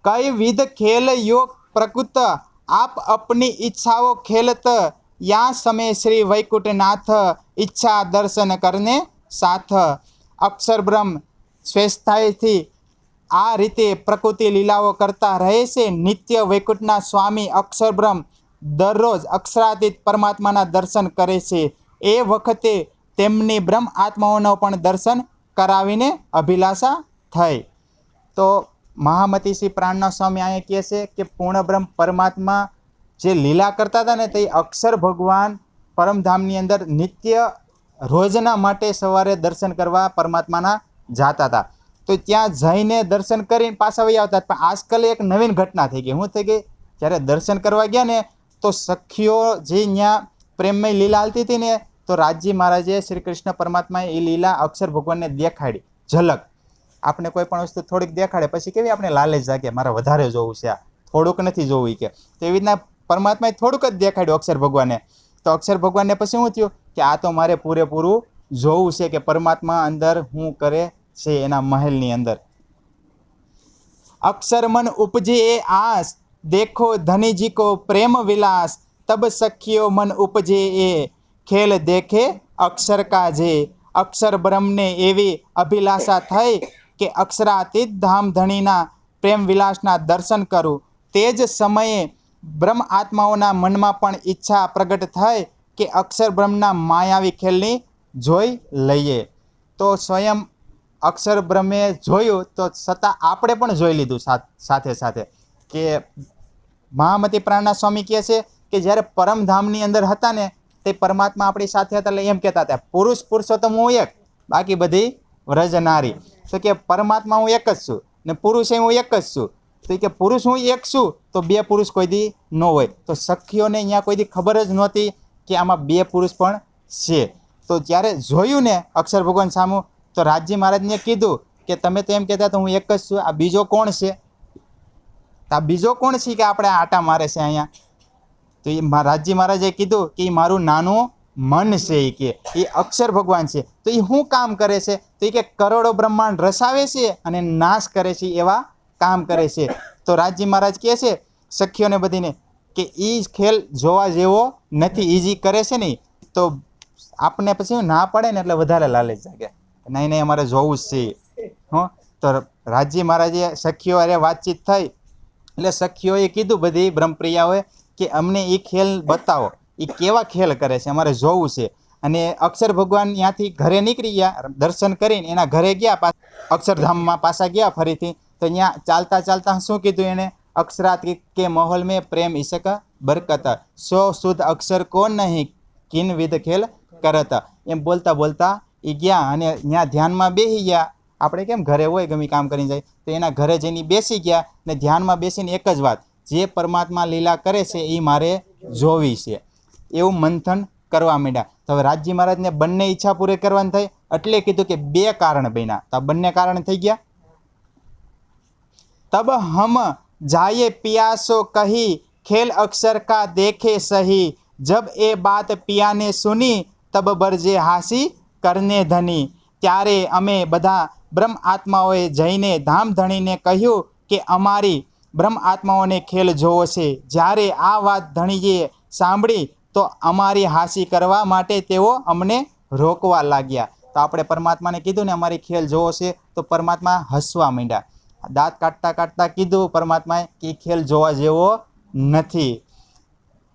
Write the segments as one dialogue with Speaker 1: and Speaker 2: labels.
Speaker 1: कई विध खेल योग प्रकृत आप अपनी इच्छाओं खेलत या समय श्री वैकुंठनाथ इच्छा दर्शन करने साथ। अक्षर ब्रह्म स्वेच्छाएથી આ રીતે પ્રકૃતિ લીલાઓ કરતા રહે છે। નિત્ય વૈકુંઠના સ્વામી અક્ષર બ્રહ્મ દરરોજ અક્ષરાતીત પરમાત્માના દર્શન કરે છે। એ વખતે તેમની બ્રહ્મ આત્માઓનો પણ દર્શન કરાવીને અભિલાષા થઈ। તો મહામતી શ્રી પ્રાણના સ્વામી અહીંયા કહે છે કે પૂર્ણ બ્રહ્મ પરમાત્મા જે લીલા કરતા હતા ને તે અક્ષર ભગવાન પરમધામની અંદર નિત્ય રોજના માટે સવારે દર્શન કરવા પરમાત્માના જાતા હતા। તો ત્યાં જઈને દર્શન કરીને પાછા વહી આવતા। પણ આજકાલ એક નવીન ઘટના થઈ ગઈ। શું થઈ ગઈ? જ્યારે દર્શન કરવા ગયા ને તો સખીઓ જે ત્યાં પ્રેમમય લીલા હાલતી હતી ને તો રાજજી મહારાજે શ્રી કૃષ્ણ પરમાત્માએ એ લીલા અક્ષર ભગવાનને દેખાડી ઝલક। આપણે કોઈ પણ વસ્તુ થોડીક દેખાડે પછી કેવી આપણે લાલચ જાગે, મારે વધારે જોવું છે, આ થોડુંક નથી જોવું કે। તો એવી રીતના પરમાત્માએ થોડુંક જ દેખાડ્યું અક્ષર ભગવાનને। તો અક્ષર ભગવાનને પછી શું થયું કે આ તો મારે પૂરેપૂરું જોવું છે કે પરમાત્મા અંદર શું કરે છે એના મહેલની અંદર। अक्षर मन उपजे आस देखो धनी जी को प्रेम विलास तब सखियो मन उपजे ए खेल देखे अक्षर का जे। अक्षर ब्रह्म ने एवी अभिलाषा थई કે અક્ષરાતીત ધામ ધણીના પ્રેમ વિલાસના દર્શન કરું। તે જ સમયે બ્રહ્મ આત્માઓના મનમાં પણ ઈચ્છા પ્રગટ થઈ કે અક્ષર બ્રહ્મના માયાવી ખેલની જોઈ લઈએ। તો સ્વયં અક્ષર બ્રહ્મે જોયું તો છતાં આપણે પણ જોઈ લીધું સાથે સાથે કે મહામતી પ્રાણના સ્વામી કહે છે કે જ્યારે પરમધામની અંદર હતા ને તે પરમાત્મા આપણી સાથે હતા એટલે એમ કહેતા હતા પુરુષ પુરુષોત્તમ હું એક, બાકી બધી વ્રજ નારી। તો કે પરમાત્મા હું એક જ છું ને પુરુષ એ હું એક જ છું। તો કે પુરુષ હું એક છું તો બે પુરુષ કોઈ દી ન હોય। તો સખીઓને અહીંયા કોઈ દી ખબર જ નહોતી કે આમાં બે પુરુષ પણ છે। તો જ્યારે જોયું ને અક્ષર ભગવાન સામું તો રાજજી મહારાજને કીધું કે તમે તો એમ કહેતા તો હું એક જ છું, આ બીજો કોણ છે? આ બીજો કોણ છે કે આપણે આટા મારે છે અહીંયા? તો એ રાજજી મહારાજે કીધું કે એ મારું નાનું મન છે કે એ અક્ષર ભગવાન છે। તો એ શું કામ કરે છે? તો એ કે કરોડો બ્રહ્માંડ રસાવે છે અને નાશ કરે છે એવા કામ કરે છે। તો રાજજી મહારાજ કહે છે સખીઓને બધીને કે એ ખેલ જોવા જેવો નથી। એ જે કરે છે ને તો આપણે પછી ના પડે ને એટલે વધારે લાલચ જાગે, નહીં નહીં અમારે જોવું જ છે। હં તો રાજજી મહારાજે સખીઓ અરે વાતચીત થઈ એટલે સખીઓએ કીધું બધી બ્રહ્મપ્રિયાઓએ કે અમને એ ખેલ બતાવો, એ કેવા ખેલ કરે છે, અમારે જોવું છે। અને અક્ષર ભગવાન ત્યાંથી ઘરે નીકળી ગયા, દર્શન કરીને એના ઘરે ગયા, અક્ષરધામમાં પાછા ગયા ફરીથી। તો ત્યાં ચાલતા ચાલતા શું કીધું એને? અક્ષરાતીત કે માહોલ મેં પ્રેમ ઈશક બરકત સો શુદ્ધ અક્ષર કોણ નહીં કિન વિધ ખેલ કરત। એમ બોલતા બોલતા એ ગયા અને ત્યાં ધ્યાનમાં બેસી ગયા। આપણે કેમ ઘરે હોય ગમે કામ કરીને જાય તો એના ઘરે જઈને બેસી ગયા ને ધ્યાનમાં બેસીને એક જ વાત, જે પરમાત્મા લીલા કરે છે એ મારે જોવી છે એવું મંથન કરવા માંડ્યા। તો હવે રાજજી મહારાજને બંને ઈચ્છા પૂરી કરવાની થઈ એટલે કીધું કે બે કારણ બન્યા। તો બંને કારણ થઈ ગયા। तब हम जाए पियासो कही खेल अक्षर का देखे सही जब ए बात पिया ने सुनी तब बरजे हासी करने धनी। ત્યારે અમે બધા બ્રહ્મ આત્માઓએ જઈને ધામ ધણીને કહ્યું કે અમારી બ્રહ્મ આત્માઓને ખેલ જોવો છે। જ્યારે આ વાત ધણીજીએ સાંભળી તો અમારી હાસી કરવા માટે તેઓ અમને રોકવા લાગ્યા। તો આપણે પરમાત્માને કીધું ને અમારી ખેલ જોવો છે તો પરમાત્મા હસવા માંડ્યા। દાંત કાઢતા કાઢતા કીધું પરમાત્માએ કે ખેલ જોવા જેવો નથી।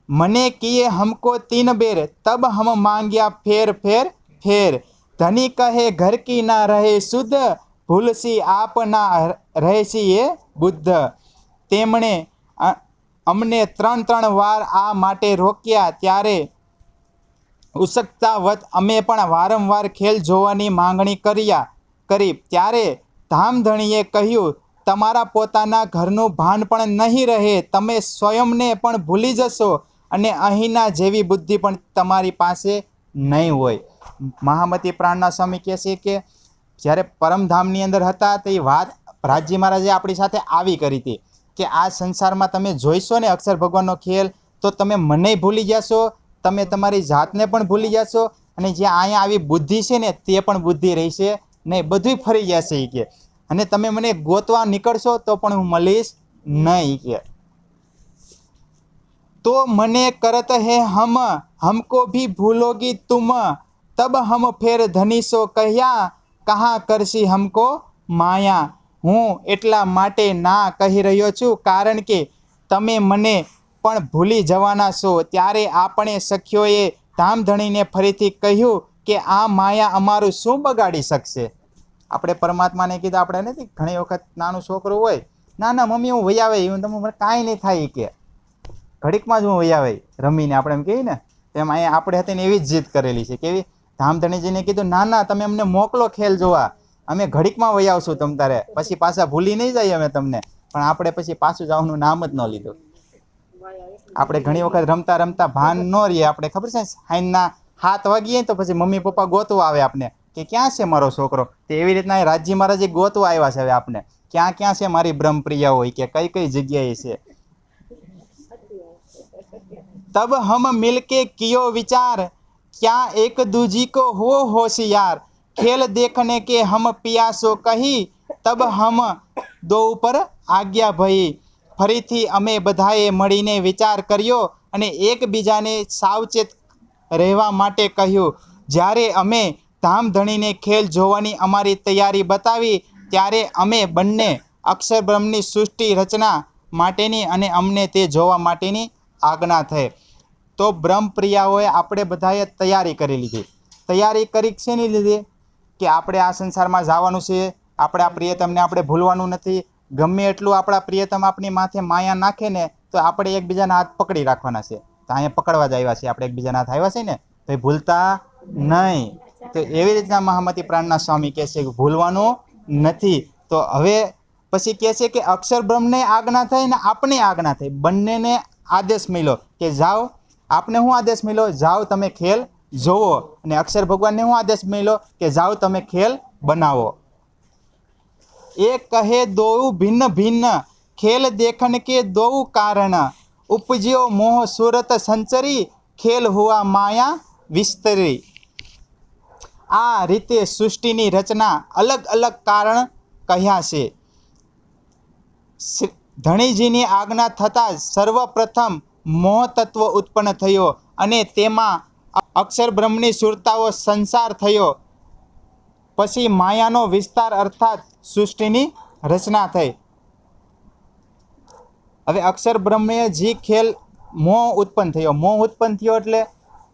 Speaker 1: મને કિए हमको 3 बेर तब हम मांग्या फेर फेर फेर धनी कहे घर की ना रहे शुद्ध भूलसी आप ना રહેસી એ બુદ્ધ। તેમણે અમને 3 વાર આ માટે રોક્યા। ત્યારે ઉત્સુકતાવત અમે પણ વારંવાર ખેલ જોવાની માંગણી કરી। ત્યારે ધામધણીએ કહ્યું તમારા પોતાના ઘરનું ભાન પણ નહીં રહે, તમે સ્વયંને પણ ભૂલી જશો અને અહીંના જેવી બુદ્ધિ પણ તમારી પાસે નહીં હોય। મહામતી પ્રાણના સ્વામી કહે છે કે જ્યારે પરમધામની અંદર હતા તો એ વાત રાજજી મહારાજે આપણી સાથે આવી કરી હતી કે આ સંસારમાં તમે જોઈશો ને અક્ષર ભગવાનનો ખેલ તો તમે મને ભૂલી જશો, તમે તમારી જાતને પણ ભૂલી જશો અને જે અહીંયા આવી બુદ્ધિ છે ને તે પણ બુદ્ધિ રહેશે નહીં, બધું ફરી જશે એ કે। અને તમે મને ગોતવા નીકળશો તો પણ હું મળીશ नहीं के। तो मने करत है हम हमको भी भूलोगी तुम, तब हम फेर धनीशो कह्या कहाँ करशी हमको माया। હું એટલા માટે ના કહી રહ્યો છું કારણ કે તમે મને પણ ભૂલી જવાના છો। ત્યારે આપણે સખીઓએ ધામધણીને ફરીથી કહ્યું કે આ માયા અમારું શું બગાડી શકશે। આપણે પરમાત્માને કીધું, આપણે નથી ઘણી વખત નાનું છોકરું હોય, ના ના મમ્મી હું વહી આવે, હું તમે મને કાંઈ નહીં થાય કે ઘડીકમાં જ હું વહી આવે રમીને, આપણે એમ કહીએ ને એમ અહીંયા આપણે હતી ને એવી જ જીદ કરેલી છે। કેવી? ધામધણીજીને કીધું ના ના તમે અમને મોકલો ખેલ જોવા, અમે ઘડીકમાં વહી આવશું તમ તારે, પછી પાછા ભૂલી નહીં જાય અમે તમને। પણ આપણે પછી પાછું જવાનું નામ જ ન લીધું। આપણે ઘણી વખત રમતા રમતા ભાન ન રહીએ, આપણે ખબર છે સાંજના 7 વાગીએ તો પછી મમ્મી પપ્પા ગોતવા આવે આપણે કે ક્યાં છે મારો છોકરો। તો એવી રીતના રાજજી મહારાજ ગોતવા આવ્યા છે હવે આપણે, ક્યાં ક્યાં છે મારી બ્રહ્મપ્રિયા હોય કે કઈ કઈ જગ્યાએ છે। तब हम मिलके कियो विचार क्या एक दूजी को हो होशियार, खेल देखने के हम पियासो कही तब हम दो पर आज्ञा भई। ફરીથી અમે બધાએ મળીને વિચાર કર્યો અને એકબીજાને સાવચેત રહેવા માટે કહ્યું। જ્યારે અમે ધામધણીને ખેલ જોવાની અમારી તૈયારી બતાવી ત્યારે અમે બંને અક્ષરબ્રહ્મની સૃષ્ટિ રચના માટેની અને અમને તે જોવા માટેની આજ્ઞા થઈ। તો બ્રહ્મપ્રિયાઓએ આપણે બધાએ તૈયારી કરી લીધી। તૈયારી કરી શેની લીધી? કે આપણે આ સંસારમાં જવાનું છે, આપણે આ પ્રિયતમને આપણે ભૂલવાનું નથી। ગમે એટલું આપણા પ્રિયતમ આપણી માથે માયા નાખે ને તો આપણે એકબીજાના હાથ પકડી રાખવાના છે। તો અહીંયા પકડવા જ આવ્યા છીએ, આપણે એકબીજાના હાથ આવ્યા છે ને તો એ ભૂલતા નહીં। તો એવી રીતના મહામતી પ્રાણના સ્વામી કહે છે કે ભૂલવાનું નથી। તો હવે પછી કહે છે કે અક્ષર બ્રહ્મને આજ્ઞા થઈ ને આપણે આજ્ઞા થઈ, બંનેને આદેશ મળ્યો કે જાઓ। આપને શું આદેશ મળ્યો? જાઓ તમે ખેલ જોવો। અને અક્ષર ભગવાનને શું આદેશ મળ્યો? કે જાઓ તમે ખેલ બનાવો। એ કહે દો ભિન્ન ભિન્ન ખેલ देखन के दो कारण, उपज्यो मोह सूरत संचरी खेल हुआ माया विस्तरी। આ રીતે સૃષ્ટિની રચના અલગ અલગ કારણ કહ્યા છે। ધણીજીની આજ્ઞા થતાં સર્વપ્રથમ મોહ તત્વ ઉત્પન્ન થયો અને તેમાં અક્ષર બ્રહ્મની સુરતાઓ સંસાર થયો। પછી માયાનો વિસ્તાર અર્થાત સૃષ્ટિની રચના થઈ। હવે અક્ષર બ્રહ્મે જે ખેલ મોહ ઉત્પન્ન થયો, મોહ ઉત્પન્ન થયો એટલે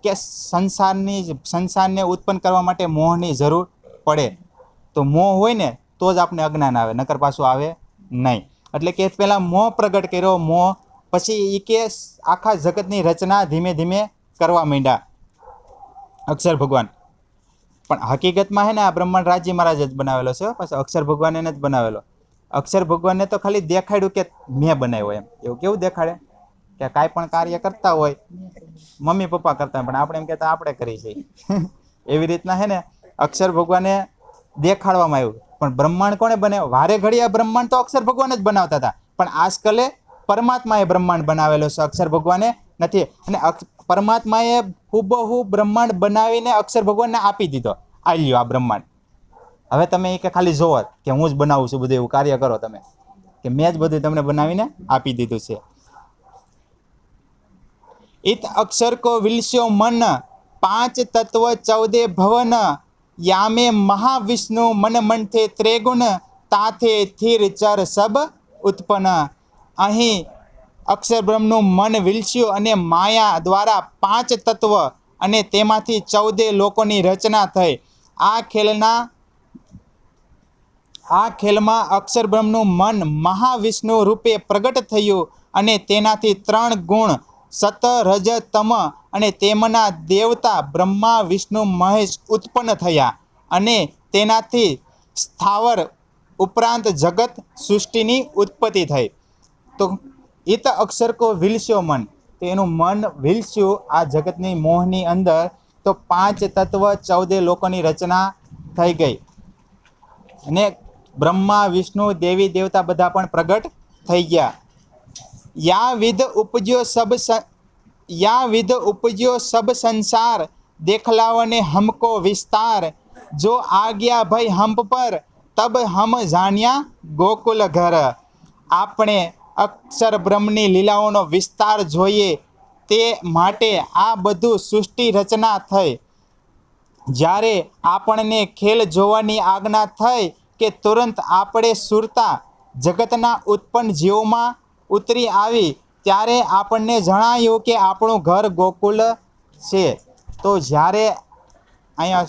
Speaker 1: કે સંસારને ઉત્પન્ન કરવા માટે મોહની જરૂર પડે। તો મોહ હોય ને તો જ આપણે અજ્ઞાન આવે, નકર પાછું આવે નહીં। એટલે કે પહેલાં મોહ પ્રગટ કર્યો, મોહ પછી એ કે આખા જગતની રચના ધીમે ધીમે કરવા માંડ્યા અક્ષર ભગવાન। પણ હકીકતમાં હે ને આ બ્રહ્માંડ રાજ્ય મહારાજ જ બનાવેલો છે, પછી અક્ષર ભગવાને જ બનાવેલો। અક્ષર ભગવાનને તો ખાલી દેખાડ્યું કે મેં બનાવ્યો એમ, એવું કેવું દેખાડે કે કાંઈ પણ કાર્ય કરતા હોય મમ્મી પપ્પા કરતા હોય પણ આપણે એમ કહેતા આપણે કરી છીએ એવી રીતના હે ને અક્ષર ભગવાને દેખાડવામાં આવ્યું। પણ બ્રહ્માંડ કોણે બનાવ્યો? વારે ઘડી આ બ્રહ્માંડ તો અક્ષર ભગવાન જ બનાવતા હતા, પણ આજકાલે પરમાત્માએ બ્રહ્માંડ બનાવેલો છે, અક્ષર ભગવાને નથી। અને પરમાત્માએ હુબહુ બ્રહ્માંડ બનાવીને અક્ષર ભગવાનને આપી દીધો, આ લ્યો આ બ્રહ્માંડ, હવે તમે એ કે ખાલી જોવો કે હું જ બનાવું છું બધું, એવું કાર્ય કરો તમે કે મેં જ બધું તમને બનાવીને આપી દીધું છે। इत अक्षर को विलस्यो मन 5 तत्व 14 भवन, यामे महाविष्णु मन मन थे त्रिगुण, ताथे थिर चर सब उत्पन्न। અહીં અક્ષર બ્રહ્મનું મન વિલસ્યું અને માયા દ્વારા 5 તત્વ અને તેમાંથી 14 લોકોની રચના થઈ। આ ખેલમાં અક્ષર બ્રહ્મનું મન મહાવિષ્ણુ રૂપે પ્રગટ થયું અને તેનાથી 3 ગુણ સત રજ તમ અને તેમના દેવતા બ્રહ્મા વિષ્ણુ મહેશ ઉત્પન્ન થયા અને તેનાથી સ્થાવર ઉપરાંત જગત સૃષ્ટિની ઉત્પત્તિ થઈ। તો ઈત અક્ષર કો વિલસ્યો મન, તો એનું મન વિલસ્યું આ જગતની મોહની અંદર, તો 5 તત્વ 14 લોકોની રચના થઈ ગઈ અને બ્રહ્મા વિષ્ણુ દેવી દેવતા બધા પણ પ્રગટ થઈ ગયા। या विध उपज्यो सब संसार, देखलावने हमको विस्तार, जो आ गया भाई हम पर तब हम जानिया गोकुल घर। આપણે અક્ષર બ્રહ્મની લીલાઓનો વિસ્તાર જોઈએ, તે માટે આ બધું સૃષ્ટિ રચના થઈ. જ્યારે આપણને ખેલ જોવાની આજ્ઞા થઈ કે તુરંત આપણે સુરતા જગતના ઉત્પન્ન જીવોમાં ઉતરી આવી, ત્યારે આપણને જણાયું કે આપણું ઘર ગોકુલ છે. તો જ્યારે અહીંયા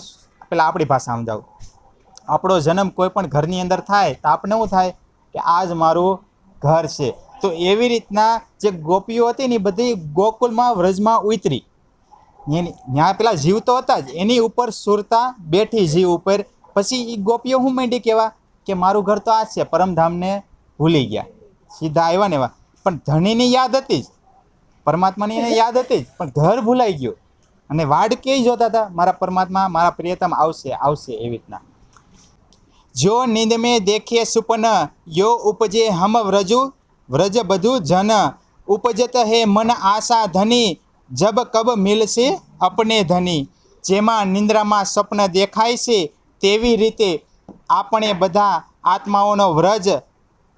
Speaker 1: પેલા આપણી ભાષા સમજાવું, આપણો જન્મ કોઈ પણ ઘરની અંદર થાય તો આપણને શું થાય કે આ જ મારું ઘર છે. તો એવી રીતના જે ગોપીઓ હતી ને એ બધી ગોકુલમાં વ્રજમાં ઉતરી. ત્યાં પેલા જીવ તો હતા જ, એની ઉપર સુરતા બેઠી જીવ ઉપર. પછી એ ગોપીઓ શું માંડી કહેવા કે મારું ઘર તો આ જ છે, પરમધામને ભૂલી ગયા, સીધા આવ્યા ને એવા. પણ ધણીની યાદ હતી જ, પરમાત્માની એને યાદ હતી જ, પણ ઘર ભૂલાઈ ગયું. અને વાડ ક્યાંય જોતા હતા, મારા પરમાત્મા મારા પ્રિયતમ આવશે આવશે એવી રીતના. જો નીંદ મેં દેખે સુપન, યો ઉપજે હમ વ્રજુ વ્રજ બધું જન. ઉપજત હે મન આશા ધની, જબ કબ મિલશે અપને ધની. જેમાં નિંદ્રામાં સ્વપ્ન દેખાય છે, તેવી રીતે આપણે બધા આત્માઓનો વ્રજ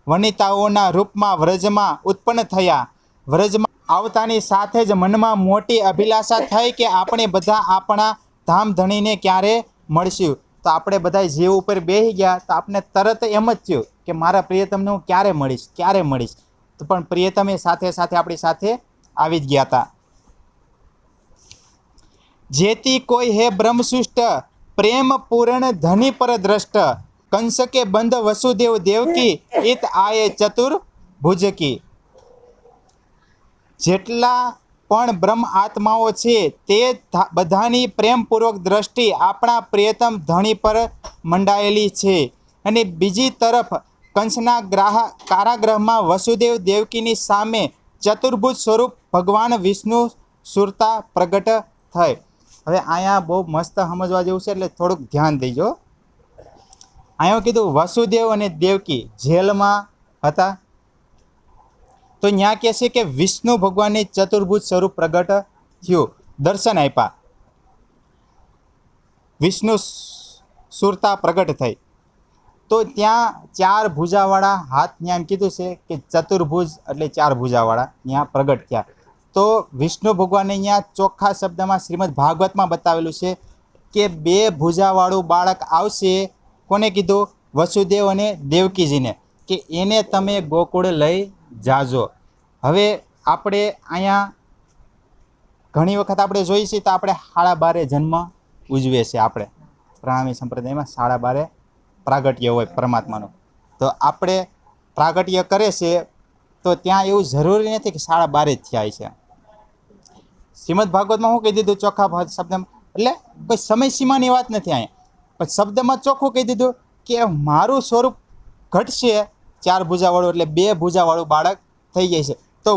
Speaker 1: વનિતાઓના રૂપમાં વ્રજમાં ઉત્પન્ન થયા. વ્રજમાં આવતાની સાથે જ મનમાં મોટી અભિલાષા થઈ કે આપણે બધા આપણા ધામધણીને ક્યારે મળશું. તો આપણે બધા જીવ ઉપર બેસી ગયા તો આપણે તરત એમ જ થયું કે મારા પ્રિયતમને હું ક્યારે મળીશ ક્યારે મળીશ. તો પણ પ્રિયતમે સાથે સાથે આપણી સાથે આવી જ ગયા હતા. જેથી કોઈ હે બ્રહ્મસુષ્ટ, પ્રેમ પૂર્ણ ધની પર દ્રષ્ટ. કંસ કે બંધ વસુદેવ દેવકી, ઈત આયે ચતુર ભુજકી. જેટલા પણ બ્રહ્મ આત્માઓ છે તે બધાની પ્રેમપૂર્વક દ્રષ્ટિ આપણા પ્રિયતમ ધણી પર મંડાયેલી છે. અને બીજી તરફ કંસના કારાગૃહમાં વસુદેવ દેવકીની સામે ચતુર્ભુજ સ્વરૂપ ભગવાન વિષ્ણુ સુરતા પ્રગટ થઈ. હવે અહીંયા બહુ મસ્ત સમજવા જેવું છે, એટલે થોડુંક ધ્યાન દેજો. અહીંયા કીધું વસુદેવ અને દેવકી જેલમાં હતા, તો ત્યાં કહે છે કે વિષ્ણુ ભગવાનની ચતુર્ભુજ સ્વરૂપ પ્રગટ થયું, દર્શન આપ્યા, વિષ્ણુ સુરતા પ્રગટ થઈ. તો ત્યાં 4 ભુજાવાળા હાથ, ત્યાં એમ કીધું છે કે ચતુર્ભુજ એટલે 4 ભુજાવાળા ત્યાં પ્રગટ થયા. તો વિષ્ણુ ભગવાનને અહીંયા ચોખ્ખા શબ્દમાં શ્રીમદ ભાગવતમાં બતાવેલું છે કે 2 ભુજાવાળું બાળક આવશે. કોને કીધું? વસુદેવ અને દેવકીજીને, કે એને તમે ગોકુળ લઈ જાજો. હવે આપણે અહીંયા ઘણી વખત આપણે જોઈએ છીએ તો આપણે 12 જન્મ ઉજવીએ છીએ. આપણે પ્રણામી સંપ્રદાયમાં 12 પ્રાગટ્ય હોય પરમાત્માનું. તો આપણે પ્રાગટ્ય કરે છે તો ત્યાં એવું જરૂરી નથી કે 12 જ થયા છે. શ્રીમદ ભાગવતમાં શું કહી દીધું ચોખ્ખા શબ્દમાં, એટલે કોઈ સમય સીમાની વાત નથી અહીંયા, પણ શબ્દમાં ચોખ્ખું કહી દીધું કે મારું સ્વરૂપ ઘટશે 4 ભુજાવાળું, એટલે 2 ભુજાવાળું બાળક થઈ જાય છે. તો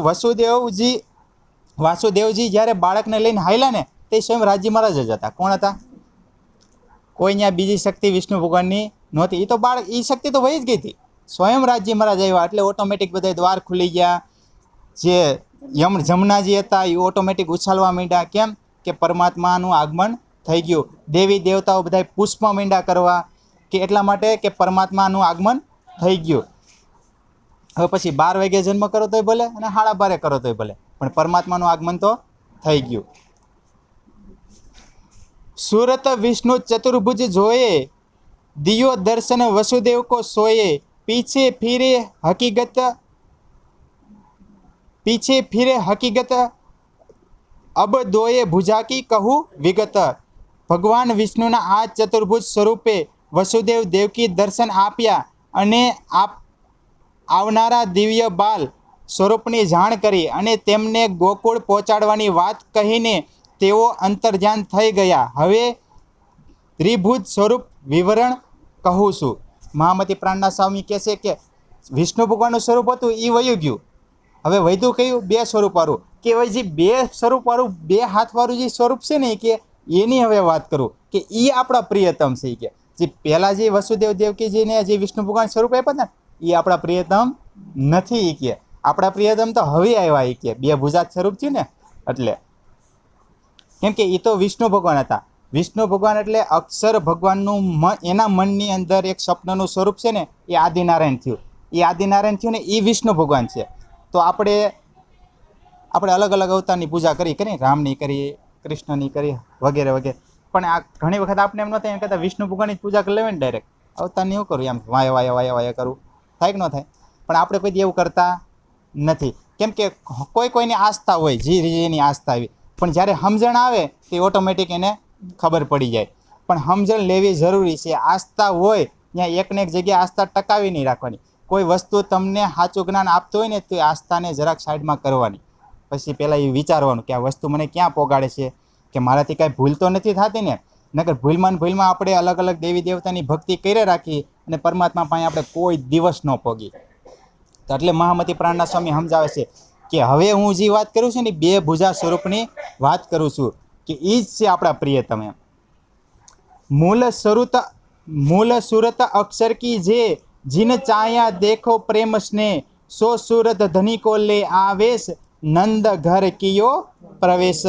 Speaker 1: વાસુદેવજી જ્યારે બાળકને લઈને હાલ્યા ને તે સ્વયં રાજી મહારાજ જ હતા. કોણ હતા? કોઈ ત્યાં બીજી શક્તિ વિષ્ણુ ભગવાનની નહોતી. એ તો બાળક, એ શક્તિ તો વહી જ ગઈ હતી. સ્વયં રાજી મહારાજ આવ્યા એટલે ઓટોમેટિક બધા દ્વાર ખુલી ગયા. જે જમનાજી હતા એ ઓટોમેટિક ઉછાલવા માંડ્યા. કેમ કે પરમાત્માનું આગમન થઈ ગયું. દેવી દેવતાઓ બધા પુષ્પમાં માંડ્યા કરવા, કે એટલા માટે કે પરમાત્માનું આગમન થઈ ગયું. હવે પછી 12 વાગે જન્મ કરો તોય ભલે અને 12:30 કરો તોય ભલે, પણ પરમાત્માનું આગમન તો થઈ ગયું. સુરત વિષ્ણુ ચતુર્ભુજ જોયે, દિયો દર્શન વસુદેવ કો સોયે. पीछे फिरे हकीकत अब दोये भुजा की कहूँ विगत. भगवान विष्णुना आ चतुर्भुज स्वरूपे वसुदेव देवकी दर्शन आप्या અને આવનારા દિવ્ય બાલ સ્વરૂપની જાણ કરી અને તેમને ગોકુળ પહોંચાડવાની વાત કહીને તેઓ અંતર્ધ્યાન થઈ ગયા. હવે ત્રિભુજ સ્વરૂપ વિવરણ કહું છું. મહામતી પ્રાણના સ્વામી કહે છે કે વિષ્ણુ ભગવાનનું સ્વરૂપ હતું એ વયું ગયું. હવે વધ્યું કયું? 2 સ્વરૂપવાળું. કે હવે જે 2 સ્વરૂપવાળું 2 હાથવાળું જે સ્વરૂપ છે ને, કે એની હવે વાત કરું કે એ આપણા પ્રિયતમ છે. કે જે પહેલાં જે વસુદેવ દેવકીજીને જે વિષ્ણુ ભગવાન સ્વરૂપ આપ્યા હતા ને એ આપણા પ્રિયતમ નથી. કે આપણા પ્રિયતમ તો હવે આવ્યા. કે 2 ભુજા સ્વરૂપ થયું ને એટલે. કેમ કે એ તો વિષ્ણુ ભગવાન હતા. વિષ્ણુ ભગવાન એટલે અક્ષર ભગવાનનું એના મનની અંદર એક સ્વપ્નનું સ્વરૂપ છે ને, એ આદિનારાયણ થયું. એ આદિનારાયણ થયું ને એ વિષ્ણુ ભગવાન છે. તો આપણે અલગ અલગ અવતારની પૂજા કરીએ, રામની કરીએ, કૃષ્ણની કરીએ, વગેરે વગેરે. પણ આ ઘણી વખત આપણે એમ ન થાય, એમ કહેતા વિષ્ણુ ભગવાનની જ પૂજા કરી લેવાય ને ડાયરેક્ટ, અવતારની એવું કરું, એમ વાય કરું, થાય કે ન થાય? પણ આપણે કોઈ એવું કરતા નથી. કેમ કે કોઈની આસ્થા હોય, જેની આસ્થા આવી, પણ જ્યારે સમજણ આવે તે ઓટોમેટિક એને ખબર પડી જાય. પણ સમજણ લેવી જરૂરી છે. આસ્થા હોય ત્યાં એકને એક જગ્યાએ આસ્થા ટકાવી નહીં રાખવાની. કોઈ વસ્તુ તમને સાચું જ્ઞાન આપતું હોય ને તો એ આસ્થાને જરાક સાઈડમાં કરવાની. પછી પહેલાં એ વિચારવાનું કે આ વસ્તુ મને ક્યાં પોગાડે છે, કે મારાથી કાંઈ ભૂલ તો નથી થતી ને? નકર ભૂલમાં આપણે અલગ અલગ દેવી દેવતાની ભક્તિ કરી રાખી અને પરમાત્મા પાસે આપણે કોઈ દિવસ ન પોગી. તો એટલે મહામતી પ્રાણના સ્વામી સમજાવે છે કે હવે હું જે વાત કરું છું ને, બે ભુજા સ્વરૂપની વાત કરું છું, કે એ જ છે આપણા પ્રિયતમ. એમ મૂલ સુરત અક્ષર કી જે જીન ચાયા દેખો પ્રેમ સ્નેહ, સો સુરત ધનિકો લે આવેશ, નંદ ઘર કિયો પ્રવેશ.